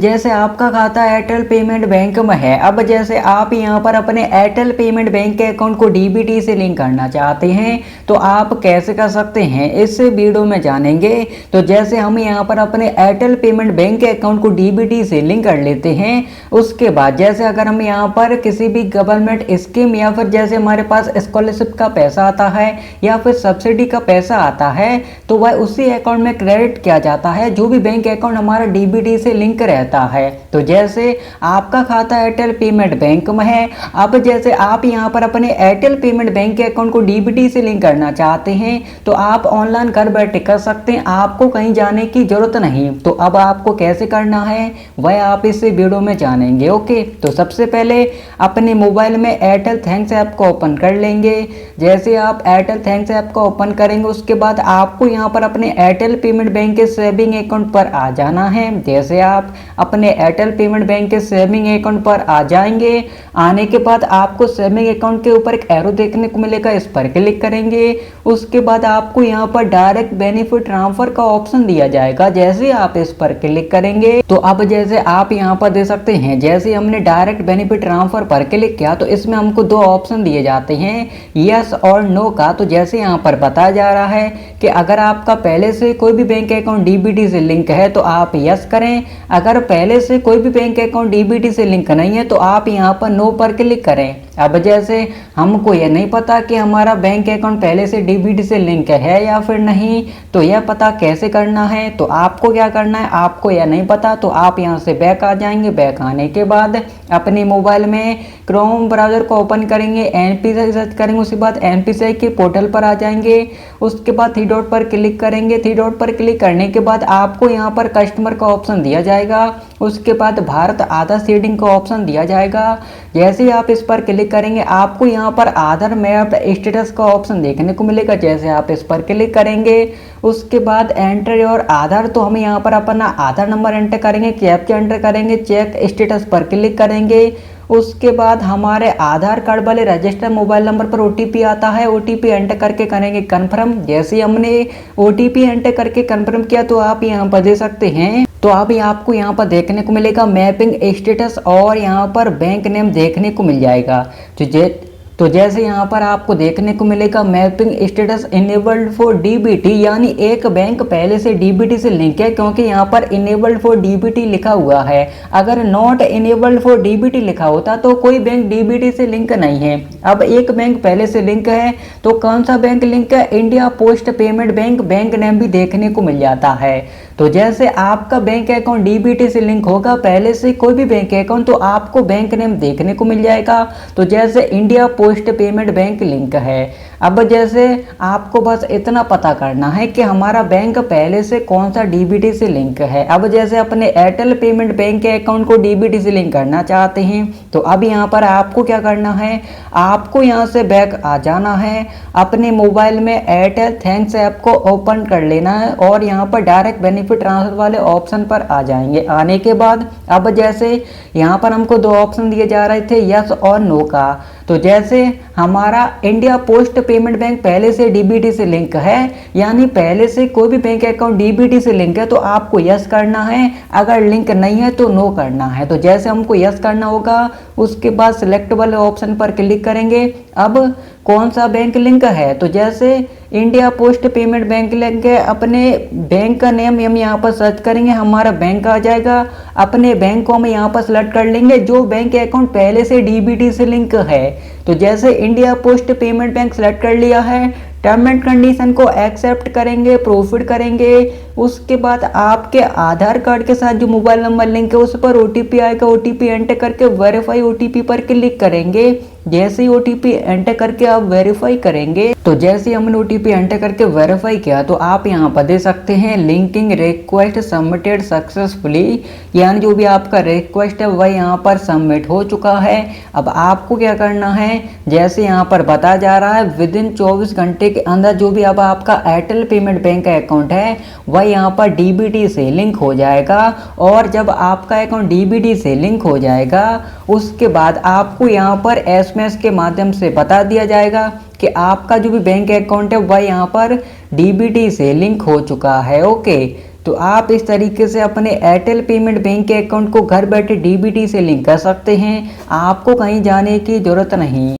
जैसे आपका खाता एयरटेल पेमेंट बैंक में है। अब जैसे आप यहाँ पर अपने एयरटेल पेमेंट बैंक के अकाउंट को डीबीटी से लिंक करना चाहते हैं तो आप कैसे कर सकते हैं इस वीडियो में जानेंगे। तो जैसे हम यहाँ पर अपने एयरटेल पेमेंट बैंक के अकाउंट को डीबीटी से लिंक कर लेते हैं, उसके बाद जैसे अगर हम यहाँ पर किसी भी गवर्नमेंट स्कीम या फिर जैसे हमारे पास स्कॉलरशिप का पैसा आता है या फिर सब्सिडी का पैसा आता है तो वह उसी अकाउंट में क्रेडिट किया जाता है जो भी बैंक अकाउंट हमारा डीबीटी से लिंक रहता है। तो जैसे आपका खाता एयरटेल पेमेंट बैंक में है, अब जैसे आप यहाँ पर अपने एयरटेल पेमेंट बैंक के अकाउंट को डीबीटी से लिंक करना चाहते हैं तो आप ऑनलाइन घर बैठे कर सकते हैं, आपको कहीं जाने की जरूरत नहीं। तो अब आपको कैसे करना है वह आप इस वीडियो में जानेंगे। ओके, तो सबसे पहले अपने मोबाइल में एयरटेल थैंक्स ऐप को ओपन कर लेंगे। जैसे आप एयरटेल थैंक्स ऐप को ओपन करेंगे उसके बाद आपको यहाँ पर अपने एयरटेल पेमेंट बैंक के सेविंग अकाउंट पर आ जाना है। जैसे आप अपने एयरटेल पेमेंट बैंक के सेविंग अकाउंट पर आ जाएंगे, आने के बाद आपको सेविंग अकाउंट के ऊपर एक एरो देखने को मिलेगा, इस पर क्लिक करेंगे। उसके बाद आपको यहाँ पर डायरेक्ट बेनिफिट ट्रांसफर का ऑप्शन दिया जाएगा। जैसे आप इस पर क्लिक करेंगे तो अब जैसे आप यहाँ पर दे सकते हैं, जैसे हमने डायरेक्ट बेनिफिट ट्रांसफर पर क्लिक किया तो इसमें हमको दो ऑप्शन दिए जाते हैं, यस और नो का। तो जैसे यहाँ पर बताया जा रहा है कि अगर आपका पहले से कोई भी बैंक अकाउंट डीबीटी से लिंक है तो आप यस करें, अगर पहले से कोई भी बैंक अकाउंट डीबीटी से लिंक नहीं है तो आप यहाँ पर नो पर क्लिक करें। अब जैसे हमको यह नहीं पता कि हमारा बैंक अकाउंट पहले से डीबीटी से लिंक है या फिर नहीं, तो यह पता कैसे करना है। तो आपको क्या करना है, आपको यह नहीं पता तो आप यहाँ से बैक आ जाएंगे। बैक आने के बाद अपने मोबाइल में क्रोम ब्राउजर को ओपन करेंगे, एनपीसीआई सर्च करेंगे, उसके बाद एनपीसीआई के पोर्टल पर आ जाएंगे। उसके बाद थ्री डॉट पर क्लिक करेंगे। थ्री डॉट पर क्लिक करने के बाद आपको यहाँ पर कस्टमर का ऑप्शन दिया जाएगा, उसके बाद भारत आधार सीडिंग का ऑप्शन दिया जाएगा। जैसे ही आप इस पर क्लिक करेंगे आपको यहाँ पर आधार मैप्ड स्टेटस का ऑप्शन देखने को मिलेगा। जैसे आप इस पर क्लिक करेंगे उसके बाद एंटर योर आधार, तो हम यहाँ पर अपना आधार नंबर एंटर करेंगे, कैप्चा एंटर करेंगे, चेक स्टेटस पर क्लिक करेंगे। उसके बाद हमारे आधार कार्ड वाले रजिस्टर्ड मोबाइल नंबर पर ओटीपी आता है, ओटीपी एंटर करके करेंगे कन्फर्म। जैसे हमने ओटीपी एंटर करके कन्फर्म किया तो आप यहाँ पर दे सकते हैं, तो अभी आपको यहाँ पर देखने को मिलेगा मैपिंग स्टेटस और यहाँ पर बैंक नेम देखने को मिल जाएगा। तो जैसे यहाँ पर आपको देखने को मिलेगा mapping status enabled for DBT, यानी एक बैंक पहले से डीबीटी से लिंक है, क्योंकि यहाँ पर इनेबल्ड फॉर डीबीटी लिखा हुआ है। अगर नॉट इनेबल्ड फॉर डीबीटी लिखा होता तो कोई बैंक डीबीटी से लिंक नहीं है। अब एक बैंक पहले से लिंक है तो कौन सा बैंक लिंक है, India post payment bank, bank name भी देखने को मिल जाता है। तो जैसे आपका बैंक अकाउंट डीबीटी से लिंक होगा पहले से कोई भी बैंक अकाउंट तो आपको बैंक नेम देखने को मिल जाएगा। तो जैसे India post payment bank link है। अब जैसे आपको बस इतना पता करना है कि हमारा बैंक पहले से कौन सा डीबीटी से लिंक है। अब जैसे अपने एयरटेल पेमेंट बैंक के अकाउंट को डीबीटी से लिंक करना चाहते हैं तो अब यहाँ पर आपको क्या करना है, आपको यहाँ से बैक आ जाना है, अपने मोबाइल में एयरटेल थैंक्स ऐप को ओपन कर लेना है और यहाँ पर डायरेक्ट बेनिफिट ट्रांसफर वाले ऑप्शन पर आ जाएंगे। आने के बाद अब जैसे यहाँ पर हमको दो ऑप्शन दिए जा रहे थे, यस और नो का। तो जैसे हमारा इंडिया पोस्ट पेमेंट बैंक पहले से डीबीटी से लिंक है, यानी पहले से कोई भी बैंक अकाउंट डीबीटी से लिंक है तो आपको यस करना है, अगर लिंक नहीं है तो नो करना है। तो जैसे हमको यस करना होगा उसके बाद सिलेक्ट वाले ऑप्शन पर क्लिक करेंगे। अब कौन सा बैंक लिंक है, तो जैसे India post payment bank link है, अपने बैंक का नेम हम यहाँ पर सर्च करेंगे, हमारा बैंक आ जाएगा। अपने बैंक को हम यहाँ पर सेलेक्ट कर लेंगे जो बैंक अकाउंट पहले से डीबीटी से लिंक है। तो जैसे India post payment bank select कर लिया है, टर्म एंड कंडीशन को एक्सेप्ट करेंगे, प्रोसीड करेंगे। उसके बाद आपके आधार कार्ड के साथ जो मोबाइल नंबर लिंक है उस पर ओटीपी आएगा, ओटीपी एंटर करके वेरीफाई ओटीपी पर क्लिक करेंगे। जैसे ही ओटीपी एंटर करके आप वेरीफाई करेंगे तो जैसे ही हमने ओटीपी एंटर करके वेरीफाई किया तो आप यहाँ पर दे सकते हैं लिंकिंग रिक्वेस्ट सबमिटेड सक्सेसफुली, यानी जो भी आपका रिक्वेस्ट है वह यहाँ पर सबमिट हो चुका है। अब आपको क्या करना है, जैसे यहाँ पर बताया जा रहा है विद इन 24 घंटे के अंदर जो भी अब आपका एयरटेल पेमेंट बैंक का अकाउंट है वह यहाँ पर डीबीटी से लिंक हो जाएगा। और जब आपका अकाउंट डीबीटी से लिंक हो जाएगा उसके बाद आपको यहाँ पर एसएमएस के माध्यम से बता दिया जाएगा कि आपका जो भी बैंक अकाउंट है वह यहाँ पर डीबीटी से लिंक हो चुका है। ओके, तो आप इस तरीके से अपने एयरटेल पेमेंट बैंक के अकाउंट को घर बैठे डीबीटी से लिंक कर सकते हैं, आपको कहीं जाने की ज़रूरत नहीं।